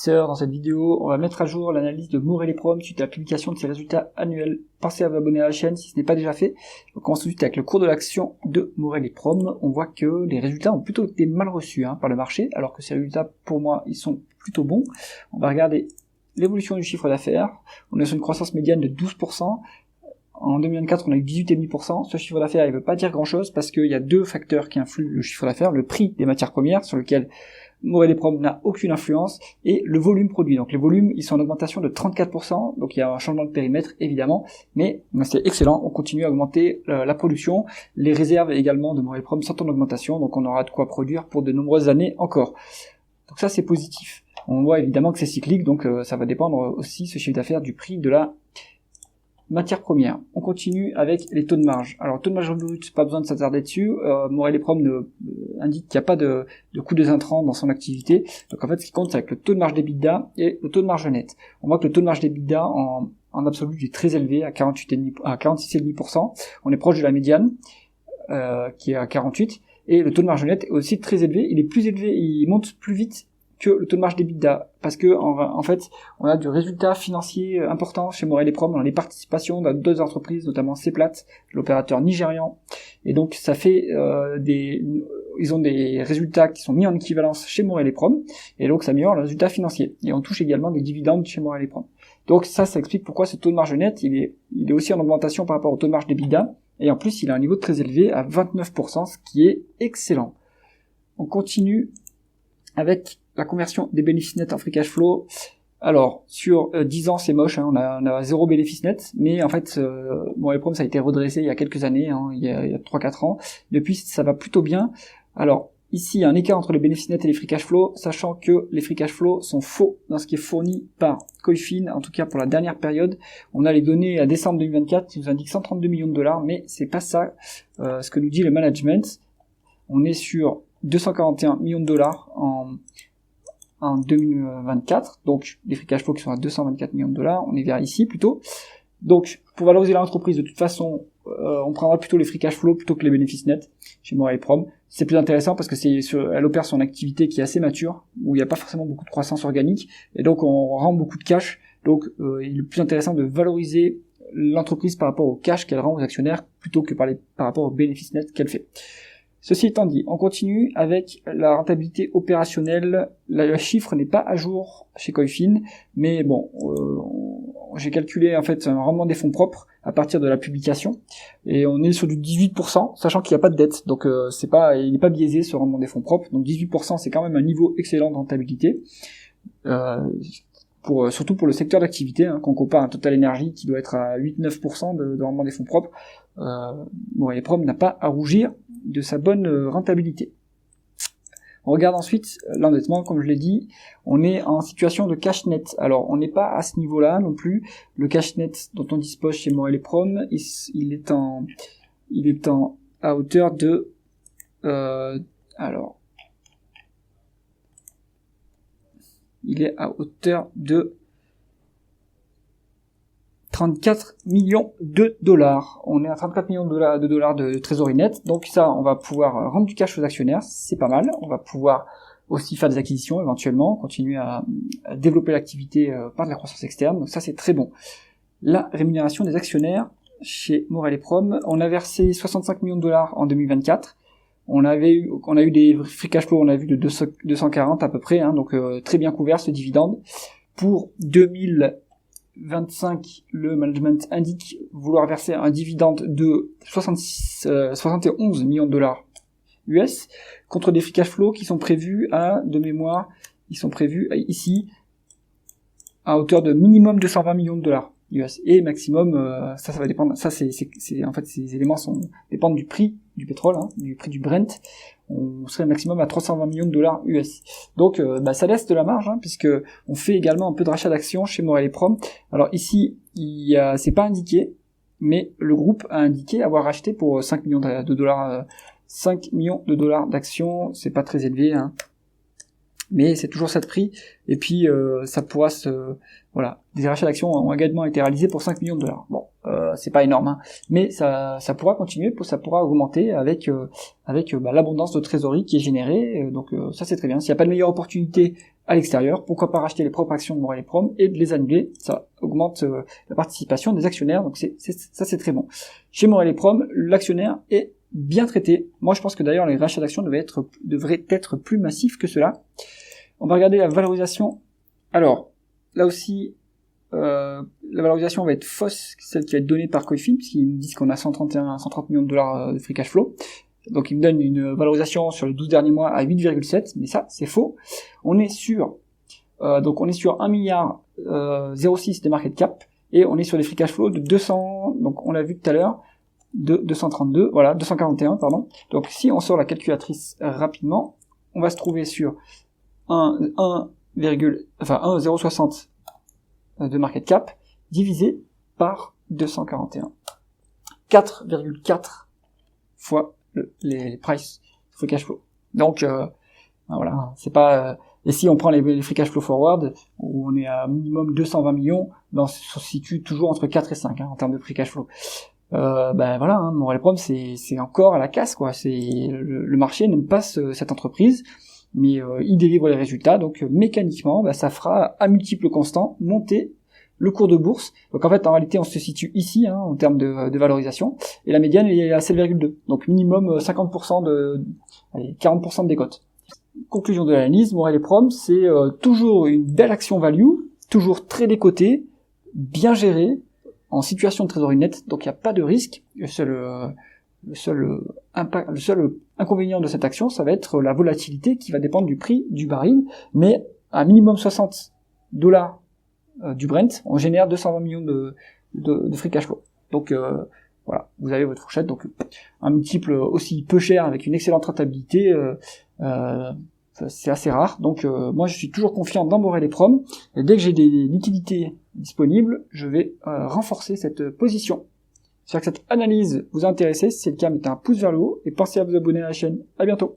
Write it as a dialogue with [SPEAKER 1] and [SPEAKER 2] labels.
[SPEAKER 1] investisseurs. Dans cette vidéo, on va mettre à jour l'analyse de Morel & Prom suite à la publication de ses résultats annuels. Pensez à vous abonner à la chaîne si ce n'est pas déjà fait. On commence tout de suite avec le cours de l'action de Morel & Prom. On voit que les résultats ont plutôt été mal reçus par le marché, alors que ces résultats, pour moi, ils sont plutôt bons. On va regarder l'évolution du chiffre d'affaires. On est sur une croissance médiane de 12%. En 2024, on a eu 18,5%. Ce chiffre d'affaires, il ne veut pas dire grand-chose parce qu'il y a deux facteurs qui influent le chiffre d'affaires. Le prix des matières premières, sur lequel Morel & Prom n'a aucune influence, et le volume produit. Donc les volumes, ils sont en augmentation de 34%, donc il y a un changement de périmètre évidemment, mais c'est excellent, on continue à augmenter la production. Les réserves également de Morel & Prom sont en augmentation, donc on aura de quoi produire pour de nombreuses années encore. Donc ça c'est positif. On voit évidemment que c'est cyclique, donc ça va dépendre aussi, ce chiffre d'affaires, du prix de la matière première. On continue avec les taux de marge. Alors, taux de marge brut, pas besoin de s'attarder dessus. Morel & Prom indique qu'il n'y a pas de coût des intrants dans son activité. Donc, en fait, ce qui compte, c'est avec le taux de marge d'EBITDA et le taux de marge net. On voit que le taux de marge d'EBITDA en absolu est très élevé, à 46,5%. On est proche de la médiane, qui est à 48. Et le taux de marge net est aussi très élevé. Il est plus élevé, il monte plus vite que le taux de marge d'EBITDA, parce que en fait on a du résultat financier important chez Morel & Prom, on a les participations dans d'autres entreprises, notamment Seplat, l'opérateur nigérian, et donc ça fait ils ont des résultats qui sont mis en équivalence chez Morel & Prom, et donc ça améliore le résultat financier, et on touche également des dividendes chez Morel & Prom. Donc ça explique pourquoi ce taux de marge net il est aussi en augmentation par rapport au taux de marge d'EBITDA, et en plus il a un niveau très élevé à 29%, ce qui est excellent. On continue avec la conversion des bénéfices nets en free cash flow. Alors, sur 10 ans, c'est moche, on a zéro bénéfice net, mais en fait, Morel & Prom, ça a été redressé il y a quelques années, il y a 3-4 ans. Depuis, ça va plutôt bien. Alors, ici, il y a un écart entre les bénéfices nets et les free cash flow, sachant que les free cash flow sont faux dans ce qui est fourni par Coifin, en tout cas pour la dernière période. On a les données à décembre 2024 qui nous indiquent 132 millions de dollars, mais c'est pas ça ce que nous dit le management. On est sur 241 millions de dollars en 2024, donc les free cash flow qui sont à 224 millions de dollars, on est vers ici plutôt. Donc pour valoriser l'entreprise, de toute façon, on prendra plutôt les free cash flow plutôt que les bénéfices nets chez Morel & Prom. C'est plus intéressant parce que elle opère son activité qui est assez mature, où il n'y a pas forcément beaucoup de croissance organique, et donc on rend beaucoup de cash. Donc il est plus intéressant de valoriser l'entreprise par rapport au cash qu'elle rend aux actionnaires plutôt que par rapport aux bénéfices nets qu'elle fait. Ceci étant dit, on continue avec la rentabilité opérationnelle. Le chiffre n'est pas à jour chez Coifin, mais bon, j'ai calculé en fait un rendement des fonds propres à partir de la publication, et on est sur du 18%, sachant qu'il n'y a pas de dette, donc il n'est pas biaisé ce rendement des fonds propres, donc 18% c'est quand même un niveau excellent de rentabilité, surtout pour le secteur d'activité, qu'on compare à Total Energy qui doit être à 8-9% de rendement des fonds propres. Morel & Prom n'a pas à rougir de sa bonne rentabilité. On regarde ensuite l'endettement, comme je l'ai dit, on est en situation de cash net. Alors on n'est pas à ce niveau-là non plus. Le cash net dont on dispose chez Morel & Prom, il est à hauteur de il est à hauteur de 34 millions de dollars. On est à 34 millions de dollars de trésorerie nette. Donc ça, on va pouvoir rendre du cash aux actionnaires. C'est pas mal. On va pouvoir aussi faire des acquisitions éventuellement, continuer à développer l'activité par de la croissance externe. Donc ça, c'est très bon. La rémunération des actionnaires chez Morel & Prom, on a versé 65 millions de dollars en 2024. On a eu des free cash flow, on a vu de 240 à peu près, donc très bien couvert ce dividende. Pour 2025, le management indique vouloir verser un dividende de 71 millions de dollars US, contre des free cash flow qui sont prévus ici à hauteur de minimum 220 millions de dollars US, et maximum, ça va dépendre, ça c'est en fait ces éléments dépendent du prix du pétrole, du prix du Brent. On serait maximum à 320 millions de dollars US. Donc ça laisse de la marge, puisque on fait également un peu de rachat d'actions chez Morel & Prom. Alors ici, c'est pas indiqué, mais le groupe a indiqué avoir racheté pour 5 millions de dollars, 5 millions de dollars d'actions, c'est pas très élevé, mais c'est toujours cette prix, et puis ça pourra voilà, des rachats d'actions ont également été réalisés pour 5 millions de dollars. Bon, c'est pas énorme, hein, mais ça pourra continuer, ça pourra augmenter avec l'abondance de trésorerie qui est générée, donc ça c'est très bien. S'il n'y a pas de meilleure opportunité à l'extérieur, pourquoi pas racheter les propres actions de Morel et Prom et de les annuler, ça augmente la participation des actionnaires, donc ça c'est très bon. Chez Morel et Prom, l'actionnaire est bien traité. Moi je pense que d'ailleurs les rachats d'actions devraient être plus massifs que cela. On va regarder la valorisation. Alors, là aussi, la valorisation va être fausse, celle qui va être donnée par Coifin, puisqu'ils nous disent qu'on a 130 millions de dollars de free cash flow. Donc ils me donnent une valorisation sur les 12 derniers mois à 8,7, mais ça, c'est faux. On est sur 1 milliard 0,6 de market cap, et on est sur des free cash flow de 200, donc on l'a vu tout à l'heure, de 232, voilà, 241, pardon. Donc si on sort la calculatrice rapidement, on va se trouver sur 1,060 de market cap divisé par 241. 4,4 fois les price free cash flow. Donc voilà, c'est pas et si on prend les free cash flow forward où on est à minimum 220 millions, on se situe toujours entre 4 et 5 en termes de free cash flow. Voilà, hein, Morel et Prom c'est encore à la casse quoi, c'est le marché n'aime pas cette entreprise. Mais il délivre les résultats, donc mécaniquement, ça fera à multiples constants monter le cours de bourse. Donc en fait, en réalité, on se situe ici en termes de valorisation, et la médiane est à 7,2, donc minimum 40% 40% de décote. Conclusion de l'analyse, Morel et Prom, c'est toujours une belle action value, toujours très décotée, bien gérée, en situation de trésorerie nette, donc il n'y a pas de risque. Le seul inconvénient de cette action, ça va être la volatilité qui va dépendre du prix du baril, mais à minimum 60 dollars du Brent, on génère 220 millions de free cash flow. Donc voilà, vous avez votre fourchette, donc un multiple aussi peu cher avec une excellente rentabilité, c'est assez rare. Donc moi je suis toujours confiant dans Morel et Prom, et dès que j'ai des liquidités disponibles, je vais renforcer cette position. J'espère que cette analyse vous a intéressé. Si c'est le cas, mettez un pouce vers le haut et pensez à vous abonner à la chaîne. À bientôt.